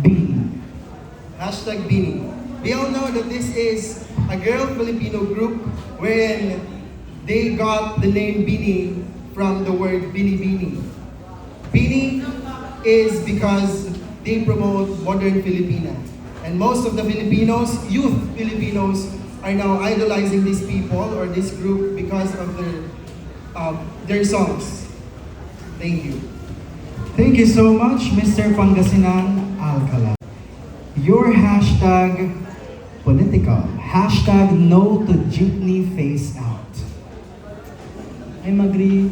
Bini. Hashtag Bini. We all know that this is a girl Filipino group wherein they got the name Bini from the word Bini Bini. Bini is because they promote modern Filipina. And most of the Filipinos, youth Filipinos, are now idolizing these people or this group because of their songs. Thank you. Thank you so much, Mr. Pangasinan Alcala. Your hashtag political. Hashtag no to jeepney phase out. I'm agree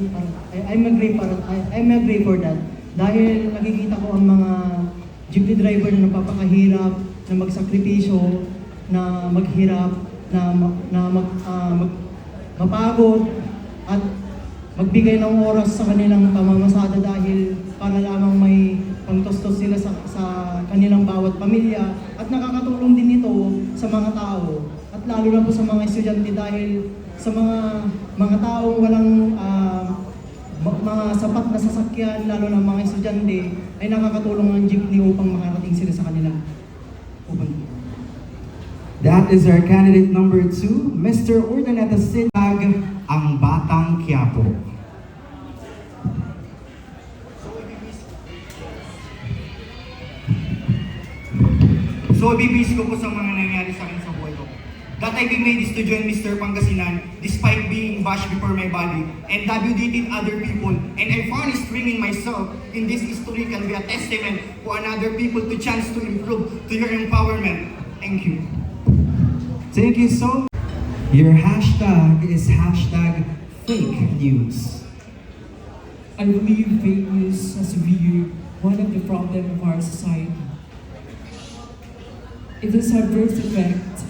for that. Dahil nakikita ko ang mga jeepney driver na napapakahirap, na magsakripisyo, na maghirap, mapagod, at magbigay ng oras sa kanilang pamamasada dahil para lamang may pangtustos sila sa kanilang bawat pamilya, at nakakatulong din ito sa mga tao at lalo na po sa mga estudyante dahil sa mga taong walang mga sapat na sasakyan, lalo na mga estudyante, ay nakakatulong ang jeepney upang makarating sila sa kanilang pupunta. That is our candidate number 2, Mr. Urdaneta Sinag, ang Batang Quiapo. So, ibibis ko po sa mga nangyari sa akin sa buhay ko. That I be made is to join Mr. Pangasinan despite being bashed before my body and WD'd other people, and I found strength in myself in this history can be a testament for another people to chance to improve to your empowerment. Thank you. Thank you so much. Your hashtag is hashtag fake news. I believe fake news has been one of the problems of our society. It has a adverse effect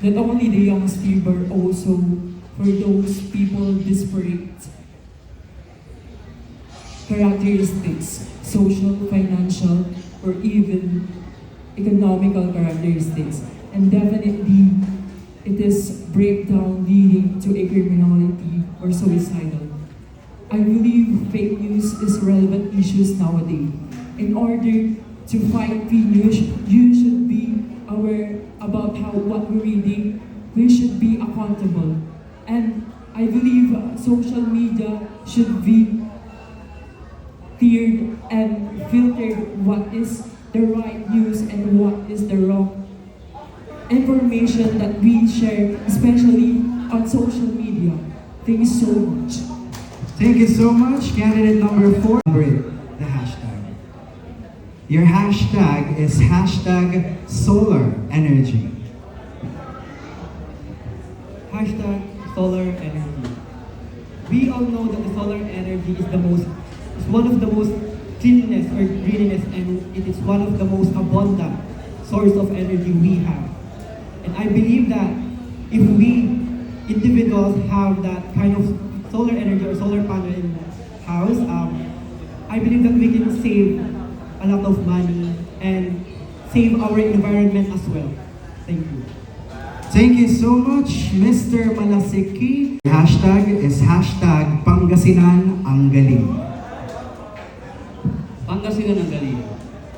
not only the youngsters but also for those people desperate characteristics, social, financial, or even economical characteristics. And definitely, it is breakdown leading to a criminality or suicidal. I believe fake news is relevant issues nowadays. In order to fight fake news, you should be aware about what we're reading. We should be accountable. And I believe social media should be cleared and filtered what is the right news and what is the wrong information that we share, especially on social media. Thank you so much. Thank you so much, candidate number 4. The hashtag. Your hashtag is hashtag solar energy. Hashtag solar energy. We all know that the solar energy is one of the most cleanliness or greeniness, and it is one of the most abundant source of energy we have. And I believe that if we individuals have that kind of solar energy or solar panel in house, I believe that we can save a lot of money and save our environment as well. Thank you. Thank you so much, Mr. Malasiki. Hashtag is hashtag Pangasinan ang galing. Pangasinan ang galing.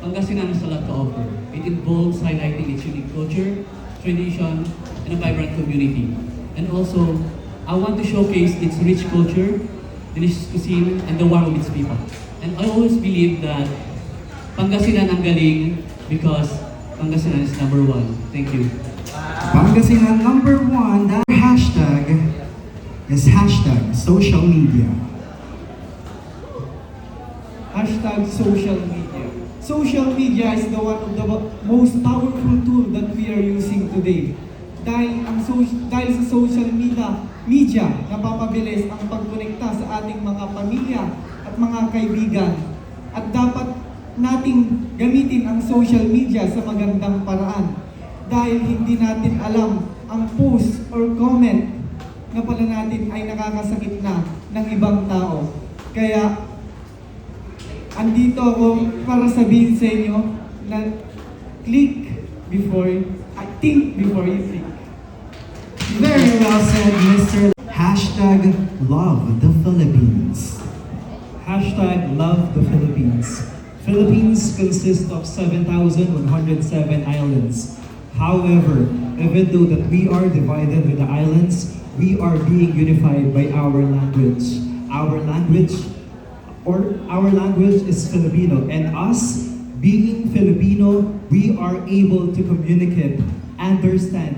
Pangasinan has a lot to offer. It involves highlighting its unique culture, tradition, and a vibrant community. And also, I want to showcase its rich culture, delicious cuisine, and the warmth of its people. And I always believe that Pangasinan ang galing because Pangasinan is number 1. Thank you. Pangasinan number 1, that hashtag is hashtag social media. Hashtag social media. Social media is one of the most powerful tool that we are using today. Dahil sa social media, napapabilis ang pagkonekta sa ating mga pamilya at mga kaibigan. At dapat nating gamitin ang social media sa magandang paraan. Dahil hindi natin alam ang post or comment na pala natin ay nakakasakit na ng ibang tao. Kaya andito ako para sabihin sa inyo na think before you think. Very well said, Mr. Hashtag love the Philippines. Hashtag love the Philippines. Philippines consists of 7,107 islands. However, even though that we are divided with the islands, we are being unified by our language. Our language is Filipino, and us being Filipino, we are able to communicate, understand,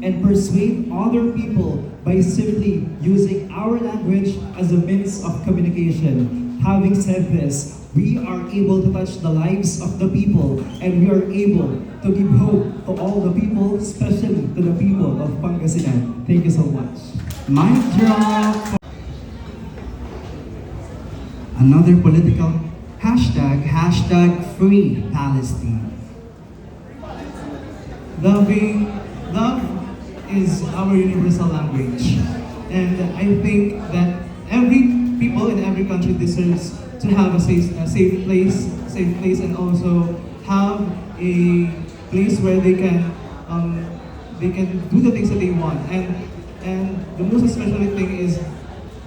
and persuade other people by simply using our language as a means of communication. Having said this, we are able to touch the lives of the people, and we are able to give hope to all the people, especially to the people of Pangasinan. Thank you so much. Mic drop. Another political hashtag, hashtag Free Palestine. Love is our universal language, and I think that every people in every country deserves to have a safe place, and also have a place where they can do the things that they want. And the most especially thing is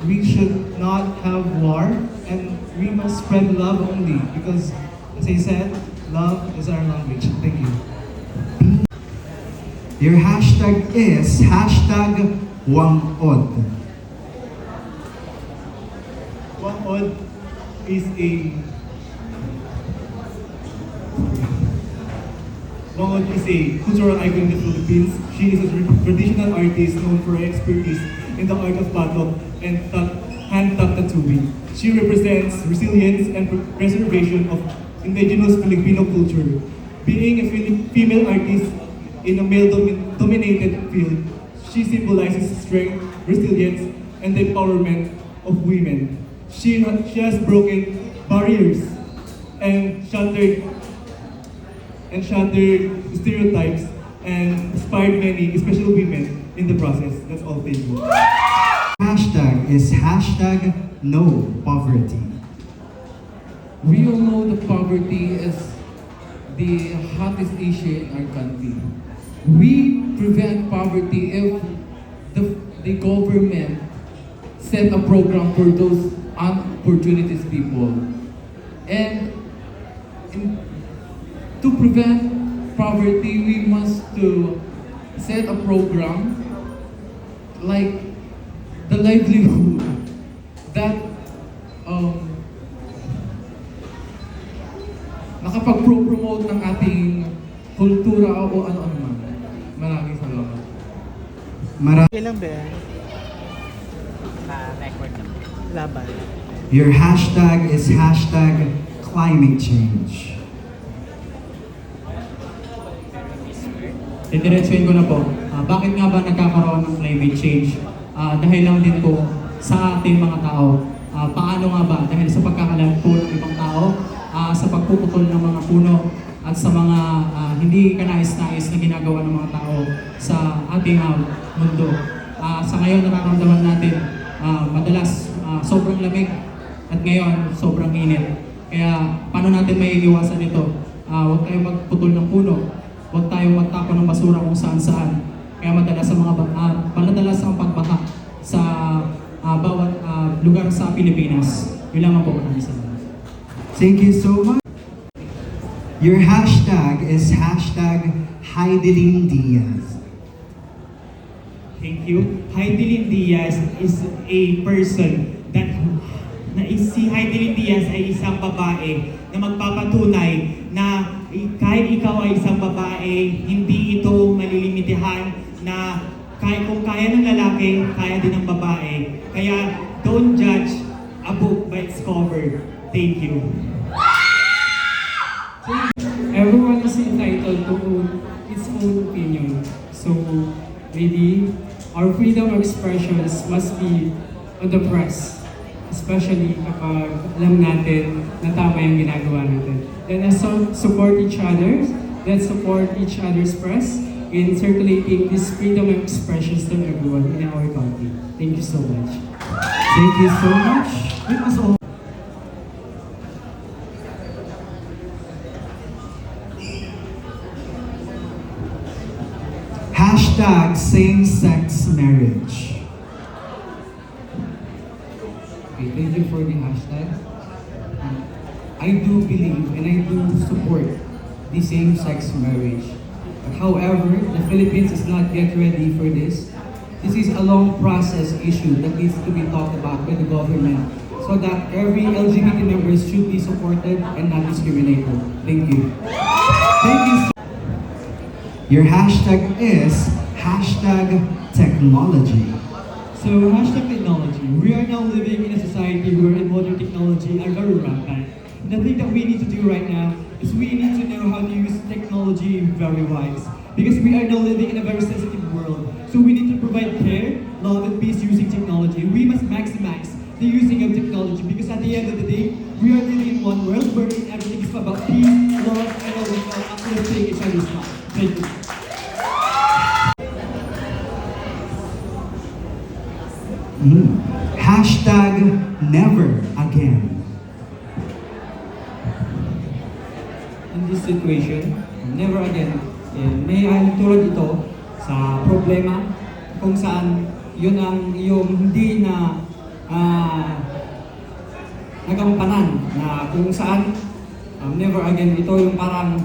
we should not have war, and we must spread love only, because as I said, love is our language. Thank you. Your hashtag is hashtag Wangod. Wangod is a cultural icon in the Philippines. She is a traditional artist known for her expertise in the art of batok and hand-tuck tattooing. She represents resilience and preservation of indigenous Filipino culture. Being a female artist in a male-dominated field, she symbolizes strength, resilience, and the empowerment of women. She has broken barriers and shattered stereotypes and inspired many, especially women, in the process. That's all. Thank you. Hashtag is hashtag No Poverty. We all know that poverty is the hottest issue in our country. We prevent poverty if the government set a program for those opportunities people. And to prevent poverty, we must to set a program like the livelihood that nakapag-promote ng ating kultura o ano-ano man. Maraming salamat. Ilang ba? Record laban. Your hashtag is hashtag climate change. Didiretsuhin ko na po. Bakit nga ba nagkakaroon ng climate change? Dahil lang din po sa ating mga tao. Paano nga ba? Dahil sa pagkakalam po ng ibang tao, sa pagpuputol ng mga puno, at sa mga hindi kanais-nais na ginagawa ng mga tao sa ating mundo. Sa ngayon, nararamdaman natin madalas sobrang lamig at ngayon sobrang init. Kaya paano natin maiiwasan ito? Huwag tayong magputol ng puno. Huwag tayong magtapon ng basura kung saan-saan. Kaya madalas ang pagbaha sa bawat lugar sa Pilipinas. Yun lang po. Thank you so much. Your hashtag is hashtag Heidelin Diaz. Thank you. Heidelin Diaz is a person that si Heidelin Diaz ay isang babae na magpapatunay na kahit ikaw ay isang babae, hindi ito malilimitahan na kahit kung kaya ng lalaki, kaya din ng babae. Kaya don't judge a book by its cover. Thank you. Everyone is entitled to its own opinion. So maybe our freedom of expressions must be on the press. Especially kapag alam natin na tama yung ginagawa natin. Let us support each other. Let's support each other's press in circulating this freedom of expressions to everyone in our country. Thank you so much. Thank you so much. We must all hashtag same-sex marriage. Okay, thank you for the hashtag. I do believe and I do support the same-sex marriage. However, the Philippines is not yet ready for this. This is a long process issue that needs to be talked about by the government so that every LGBT members should be supported and not discriminated. Thank you. Thank you. Your hashtag is hashtag technology. So, hashtag technology. We are now living in a society where modern technology are very rampant. The thing that we need to do right now is we need to know how to use technology very wise. Because we are now living in a very sensitive world. So we need to provide care, love, and peace using technology. We must maximize the using of technology because at the end of the day, we are living in one world where everything is about peace, love, and always uplifting each other's life. Thank you. Hashtag never again. In this situation, never again, may I tulad ito sa problema kung saan yun ang iyong hindi na nagampanan na kung saan never again ito yung parang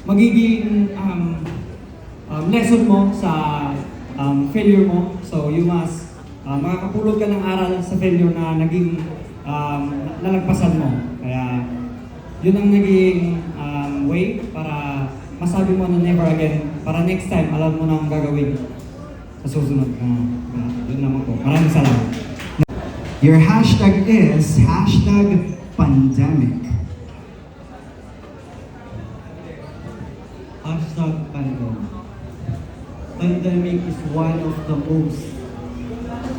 magiging lesson mo sa failure mo. So you must makakapulot ka ng aral sa failure na naging nalagpasan mo. Kaya yun ang naging way para masabi mo na never again, para next time alam mo na ang gagawin sa susunod. Yun naman po. Maraming salamat. Your hashtag is hashtag pandemic. Hashtag pandemic. Pandemic is one of the most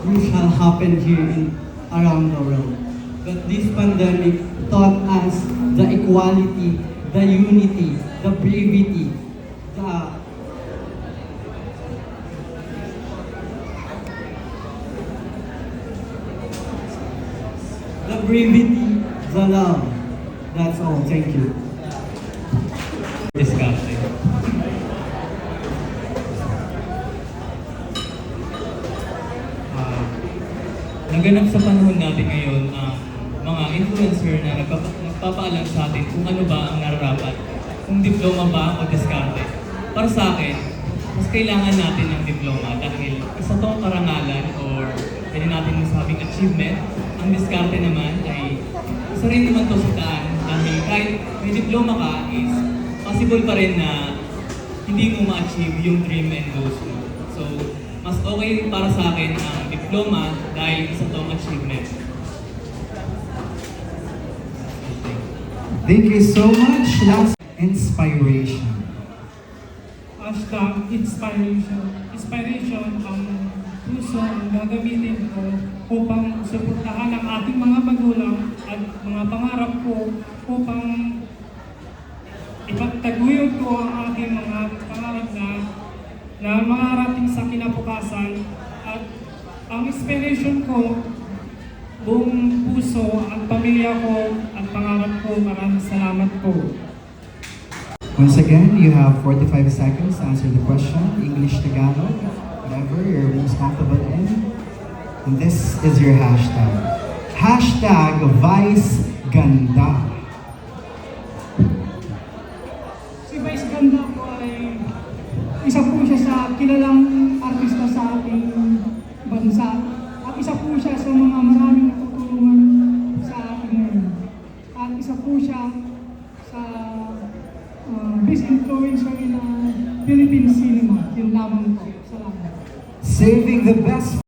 crucial happen here around the world. But this pandemic taught us the equality, the unity, the brevity, the love. That's all. Thank you. Disgusting. Naganap sa panahon natin ngayon ang mga influencer na nagpapaalam sa atin kung ano ba ang nararapat, kung diploma ba o diskarte. Para sa akin, mas kailangan natin ng diploma dahil isa itong karangalan or pwede natin masabing achievement. Ang diskarte naman ay isa rin naman ito sa daan dahil kahit may diploma ka is possible pa rin na hindi mo ma-achieve yung dream and goals mo. So, mas okay para sa akin ang diploma dahil isa itong achievement. Thank you so much. Last inspiration. Hashtag inspiration. Inspiration ang puso ang gagamitin ko upang suportahan ang ating mga magulang at mga pangarap ko upang ipagtaguyod ko ang ating mga pangarap na mangarating sa kinabukasan. At ang inspiration ko, buong puso, ang pamilya ko at pangarap ko. Maraming salamat po. Once again, you have 45 seconds to answer the question. English, Tagalog, whatever you're most comfortable in. And this is your hashtag. Hashtag Vice Ganda. Si Vice Ganda po ay isa po siya sa kilalang artista sa ating bansa. At isa po siya sa mga maraming natutulungan sa atin ngayon. At isa po siya sa best influencer na Philippine cinema. Yun lamang po. Salamat. Saving the best